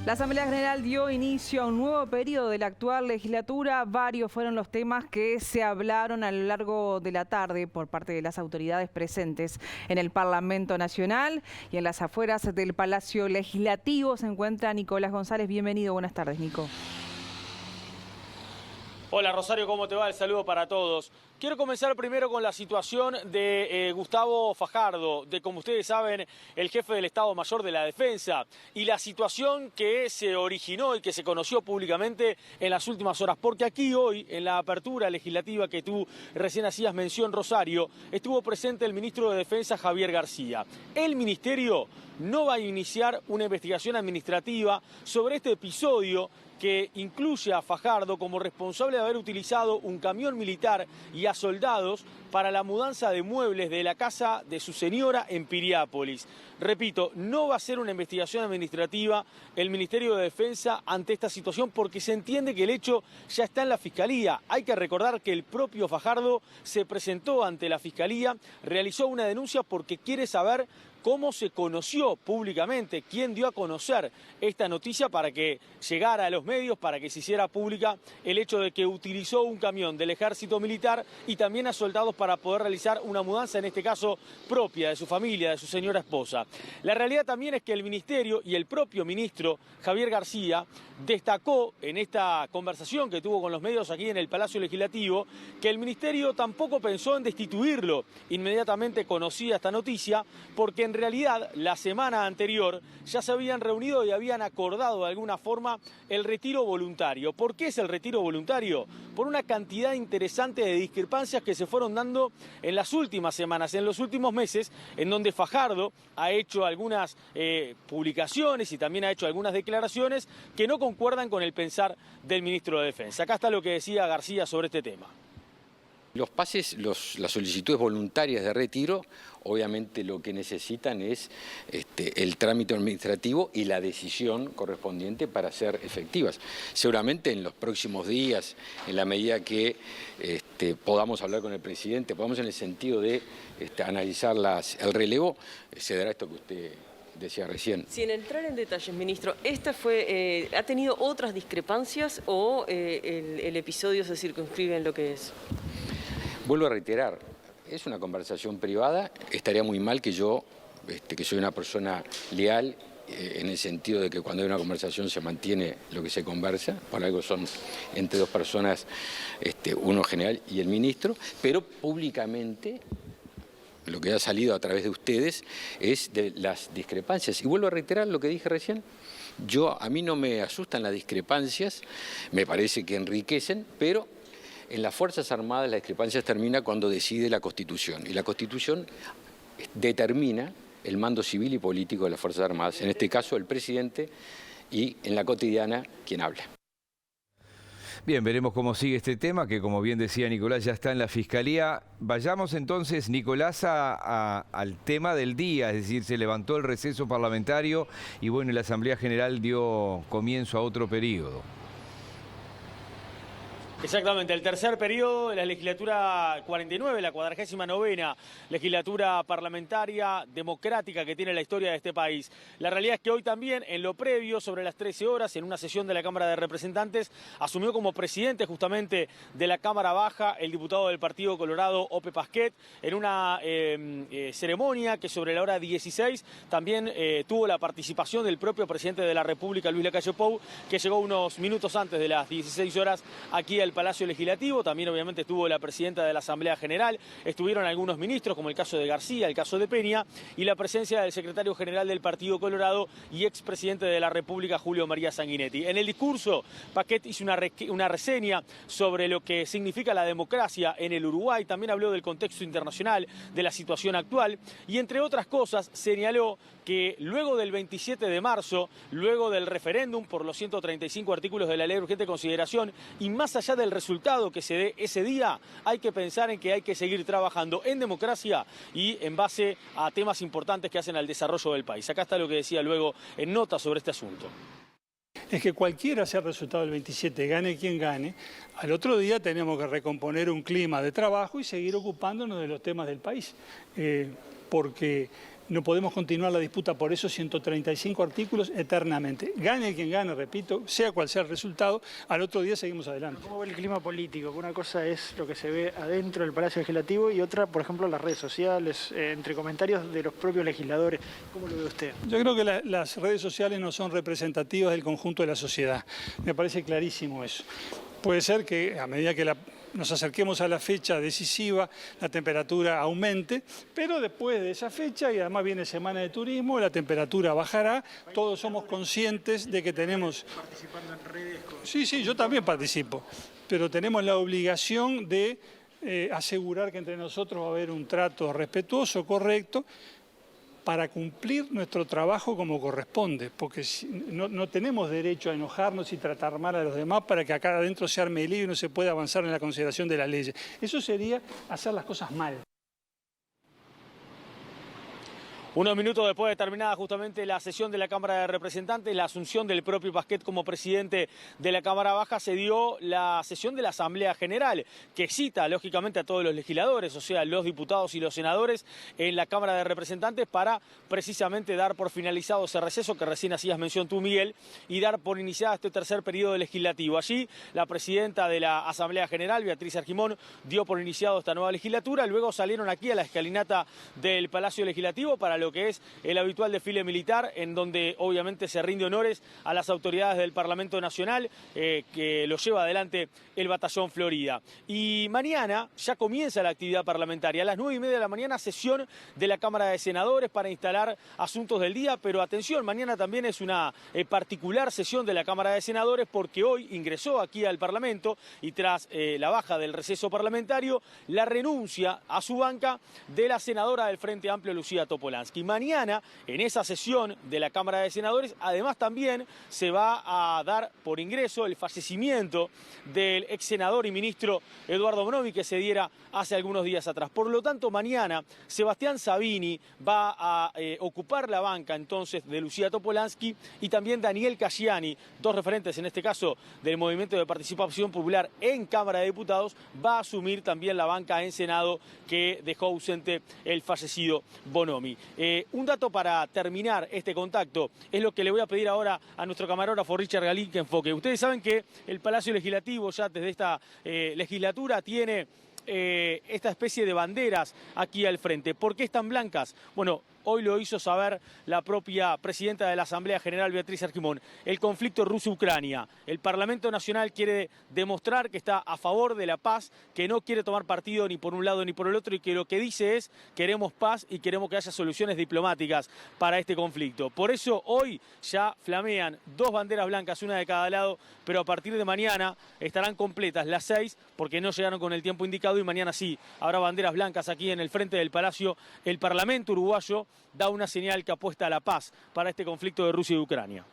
La Asamblea General dio inicio a un nuevo periodo de la actual legislatura. Varios fueron los temas que se hablaron a lo largo de la tarde por parte de las autoridades presentes en el Parlamento Nacional y en las afueras del Palacio Legislativo. Se encuentra Nicolás González. Bienvenido, buenas tardes, Nico. Hola Rosario, ¿cómo te va? El saludo para todos. Quiero comenzar primero con la situación de Gustavo Fajardo, de, como ustedes saben, el jefe del Estado Mayor de la Defensa, y la situación que se originó y que se conoció públicamente en las últimas horas. Porque aquí hoy, en la apertura legislativa que tú recién hacías mención, Rosario, estuvo presente el ministro de Defensa, Javier García. El ministerio no va a iniciar una investigación administrativa sobre este episodio que incluye a Fajardo como responsable de haber utilizado un camión militar y a soldados para la mudanza de muebles de la casa de su señora en Piriápolis. Repito, no va a ser una investigación administrativa el Ministerio de Defensa ante esta situación porque se entiende que el hecho ya está en la Fiscalía. Hay que recordar que el propio Fajardo se presentó ante la Fiscalía, realizó una denuncia porque quiere saber cómo se conoció públicamente, quién dio a conocer esta noticia para que llegara a los medios, para que se hiciera pública el hecho de que utilizó un camión del Ejército Militar y también a soldados para poder realizar una mudanza, en este caso propia de su familia, de su señora esposa. La realidad también es que el Ministerio y el propio ministro Javier García destacó en esta conversación que tuvo con los medios aquí en el Palacio Legislativo que el Ministerio tampoco pensó en destituirlo. Inmediatamente conocía esta noticia porque en realidad la semana anterior ya se habían reunido y habían acordado de alguna forma el retiro voluntario. ¿Por qué es el retiro voluntario? Por una cantidad interesante de discrepancias que se fueron dando en las últimas semanas, en los últimos meses, en donde Fajardo ha hecho algunas publicaciones y también ha hecho algunas declaraciones que no concuerdan con el pensar del ministro de Defensa. Acá está lo que decía García sobre este tema. Los pases, las solicitudes voluntarias de retiro, obviamente lo que necesitan es el trámite administrativo y la decisión correspondiente para ser efectivas. Seguramente en los próximos días, en la medida que podamos hablar con el presidente, podamos en el sentido de analizar el relevo, se dará esto que usted decía recién. Sin entrar en detalles, ministro, ¿ha tenido otras discrepancias o el episodio se circunscribe en lo que es? Vuelvo a reiterar, es una conversación privada, estaría muy mal que yo, que soy una persona leal, en el sentido de que cuando hay una conversación se mantiene lo que se conversa, por algo son entre dos personas, uno general y el ministro, pero públicamente lo que ha salido a través de ustedes es de las discrepancias. Y vuelvo a reiterar lo que dije recién, a mí no me asustan las discrepancias, me parece que enriquecen, pero en las Fuerzas Armadas la discrepancia termina cuando decide la Constitución. Y la Constitución determina el mando civil y político de las Fuerzas Armadas, en este caso el presidente y en la cotidiana quien habla. Bien, veremos cómo sigue este tema, que como bien decía Nicolás, ya está en la Fiscalía. Vayamos entonces, Nicolás, al tema del día, es decir, se levantó el receso parlamentario y bueno, la Asamblea General dio comienzo a otro periodo. Exactamente, el tercer periodo de la legislatura 49, la 49ª legislatura parlamentaria democrática que tiene la historia de este país. La realidad es que hoy también, en lo previo, sobre las 13 horas, en una sesión de la Cámara de Representantes, asumió como presidente justamente de la Cámara Baja el diputado del Partido Colorado, Ope Pasquet, en una ceremonia que sobre la hora 16 también tuvo la participación del propio presidente de la República, Luis Lacalle Pou, que llegó unos minutos antes de las 16 horas aquí al Palacio Legislativo. También obviamente estuvo la presidenta de la Asamblea General, estuvieron algunos ministros como el caso de García, el caso de Peña y la presencia del secretario general del Partido Colorado y expresidente de la República, Julio María Sanguinetti. En el discurso, Pasquet hizo una reseña sobre lo que significa la democracia en el Uruguay, también habló del contexto internacional, de la situación actual y entre otras cosas señaló que luego del 27 de marzo, luego del referéndum por los 135 artículos de la Ley de Urgente Consideración y más allá del resultado que se dé ese día, hay que pensar en que hay que seguir trabajando en democracia y en base a temas importantes que hacen al desarrollo del país. Acá está lo que decía luego en nota sobre este asunto. Es que cualquiera sea el resultado del 27, gane quien gane, al otro día tenemos que recomponer un clima de trabajo y seguir ocupándonos de los temas del país. Porque No podemos continuar la disputa por esos 135 artículos eternamente. Gane quien gane, repito, sea cual sea el resultado, al otro día seguimos adelante. ¿Cómo ve el clima político? Una cosa es lo que se ve adentro del Palacio Legislativo y otra, por ejemplo, las redes sociales, entre comentarios de los propios legisladores. ¿Cómo lo ve usted? Yo creo que las redes sociales no son representativas del conjunto de la sociedad. Me parece clarísimo eso. Puede ser que a medida que nos acerquemos a la fecha decisiva, la temperatura aumente, pero después de esa fecha, y además viene semana de turismo, la temperatura bajará. Todos somos conscientes de que tenemos... Participando en redes. Sí, yo también participo, pero tenemos la obligación de asegurar que entre nosotros va a haber un trato respetuoso, correcto, para cumplir nuestro trabajo como corresponde, porque no tenemos derecho a enojarnos y tratar mal a los demás para que acá adentro se arme el lío y no se pueda avanzar en la consideración de las leyes. Eso sería hacer las cosas mal. Unos minutos después de terminada justamente la sesión de la Cámara de Representantes, la asunción del propio Pasquet como presidente de la Cámara Baja, se dio la sesión de la Asamblea General, que cita lógicamente a todos los legisladores, o sea, los diputados y los senadores en la Cámara de Representantes para precisamente dar por finalizado ese receso que recién hacías mención tú, Miguel, y dar por iniciada este tercer periodo legislativo. Allí la presidenta de la Asamblea General, Beatriz Argimón, dio por iniciado esta nueva legislatura. Luego salieron aquí a la escalinata del Palacio Legislativo para lo que es el habitual desfile militar, en donde obviamente se rinde honores a las autoridades del Parlamento Nacional, que lo lleva adelante el Batallón Florida. Y mañana ya comienza la actividad parlamentaria. A las 9:30 de la mañana, sesión de la Cámara de Senadores para instalar asuntos del día, pero atención, mañana también es una particular sesión de la Cámara de Senadores, porque hoy ingresó aquí al Parlamento, y tras la baja del receso parlamentario, la renuncia a su banca de la senadora del Frente Amplio, Lucía Topolansky. Mañana, en esa sesión de la Cámara de Senadores, además también se va a dar por ingreso el fallecimiento del ex senador y ministro Eduardo Bonomi, que se diera hace algunos días atrás. Por lo tanto, mañana Sebastián Sabini va a ocupar la banca entonces de Lucía Topolansky, y también Daniel Casciani, dos referentes en este caso del Movimiento de Participación Popular en Cámara de Diputados, va a asumir también la banca en Senado que dejó ausente el fallecido Bonomi. Un dato para terminar este contacto es lo que le voy a pedir ahora a nuestro camarógrafo Richard Galín que enfoque. Ustedes saben que el Palacio Legislativo ya desde esta legislatura tiene esta especie de banderas aquí al frente. ¿Por qué están blancas? Bueno, hoy lo hizo saber la propia presidenta de la Asamblea General, Beatriz Argimón. El conflicto Rusia-Ucrania. El Parlamento Nacional quiere demostrar que está a favor de la paz, que no quiere tomar partido ni por un lado ni por el otro, y que lo que dice es: queremos paz y queremos que haya soluciones diplomáticas para este conflicto. Por eso hoy ya flamean dos banderas blancas, una de cada lado, pero a partir de mañana estarán completas las 6, porque no llegaron con el tiempo indicado, y mañana sí habrá banderas blancas aquí en el frente del Palacio. El Parlamento uruguayo da una señal que apuesta a la paz para este conflicto de Rusia y Ucrania.